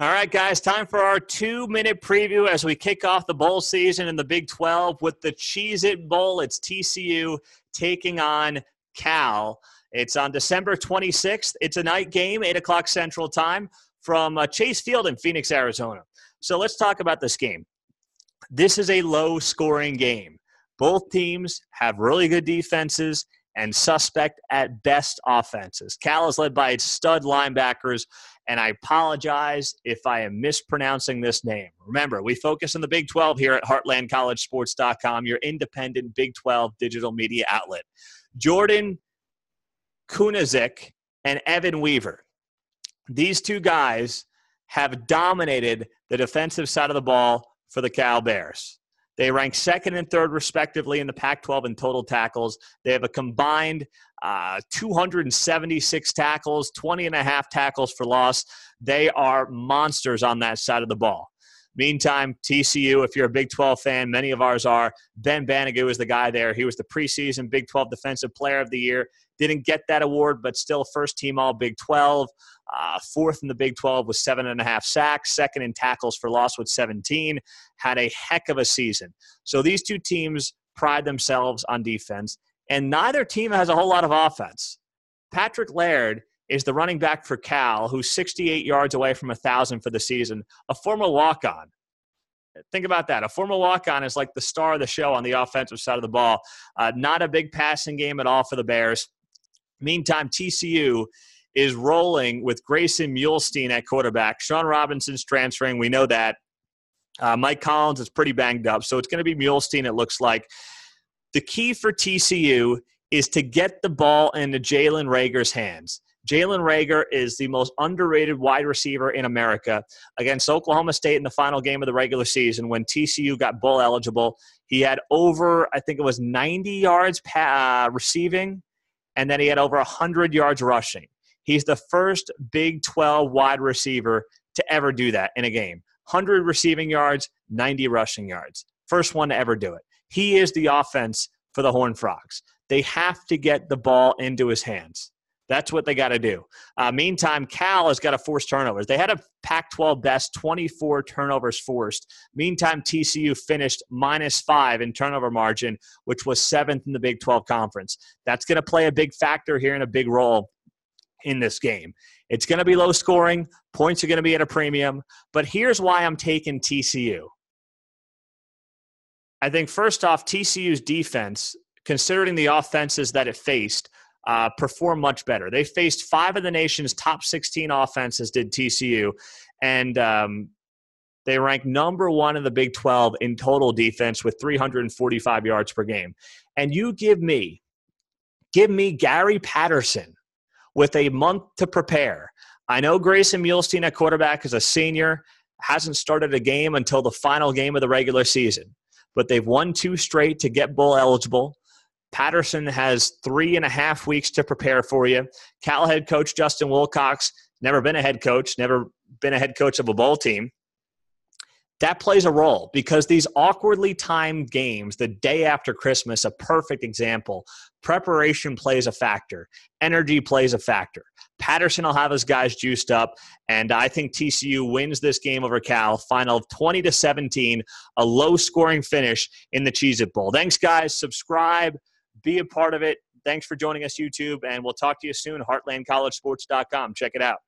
All right, guys, time for our 2-minute preview as we kick off the bowl season in the Big 12 with the Cheez-It Bowl. It's TCU taking on Cal. It's on December 26th. It's a night game, 8 o'clock Central Time from Chase Field in Phoenix, Arizona. So let's talk about this game. This is a low-scoring game. Both teams have really good defenses and suspect at best offenses. Cal is led by its stud linebackers, and I apologize if I am mispronouncing this name. Remember, we focus on the Big 12 here at HeartlandCollegeSports.com, your independent Big 12 digital media outlet. Jordan Kunazik and Evan Weaver. These two guys have dominated the defensive side of the ball for the Cal Bears. They rank second and third, respectively, in the Pac-12 in total tackles. They have a combined 276 tackles, 20.5 tackles for loss. They are monsters on that side of the ball. Meantime, TCU, if you're a Big 12 fan, many of ours are, Ben Banigou is the guy there. He was the preseason Big 12 Defensive Player of the Year. Didn't get that award, but still first team all Big 12. Fourth in the Big 12 with 7.5 sacks. Second in tackles for loss with 17. Had a heck of a season. So these two teams pride themselves on defense, and neither team has a whole lot of offense. Patrick Laird is the running back for Cal, who's 68 yards away from 1,000 for the season, a former walk-on. Think about that. A former walk-on is like the star of the show on the offensive side of the ball. Not a big passing game at all for the Bears. Meantime, TCU is rolling with Grayson Muhlstein at quarterback. Sean Robinson's transferring. We know that. Mike Collins is pretty banged up, so it's going to be Muhlstein, it looks like. The key for TCU is to get the ball into Jalen Reagor's hands. Jalen Reagor is the most underrated wide receiver in America. Against Oklahoma State in the final game of the regular season when TCU got bowl eligible, he had over, I think it was 90 yards receiving, and then he had over 100 yards rushing. He's the first Big 12 wide receiver to ever do that in a game. 100 receiving yards, 90 rushing yards. First one to ever do it. He is the offense for the Horned Frogs. They have to get the ball into his hands. That's what they got to do. Meantime, Cal has got to force turnovers. They had a Pac-12 best 24 turnovers forced. Meantime, TCU finished -5 in turnover margin, which was 7th in the Big 12 conference. That's going to play a big factor here and a big role in this game. It's going to be low scoring. Points are going to be at a premium. But here's why I'm taking TCU. I think, first off, TCU's defense, considering the offenses that it faced, performed much better. They faced 5 of the nation's top 16 offenses, did TCU, and they ranked number 1 in the Big 12 in total defense with 345 yards per game. And you give me Gary Patterson with a month to prepare. I know Grayson Muhlstein at quarterback is a senior, hasn't started a game until the final game of the regular season, but they've won 2 straight to get bowl eligible. Patterson has 3.5 weeks to prepare for you. Cal head coach Justin Wilcox, never been a head coach of a bowl team. That plays a role because these awkwardly timed games, the day after Christmas, a perfect example, preparation plays a factor. Energy plays a factor. Patterson will have his guys juiced up, and I think TCU wins this game over Cal. Final of 20-17, a low-scoring finish in the Cheez-It Bowl. Thanks, guys. Subscribe. Be a part of it. Thanks for joining us, YouTube, and we'll talk to you soon. HeartlandCollegeSports.com. Check it out.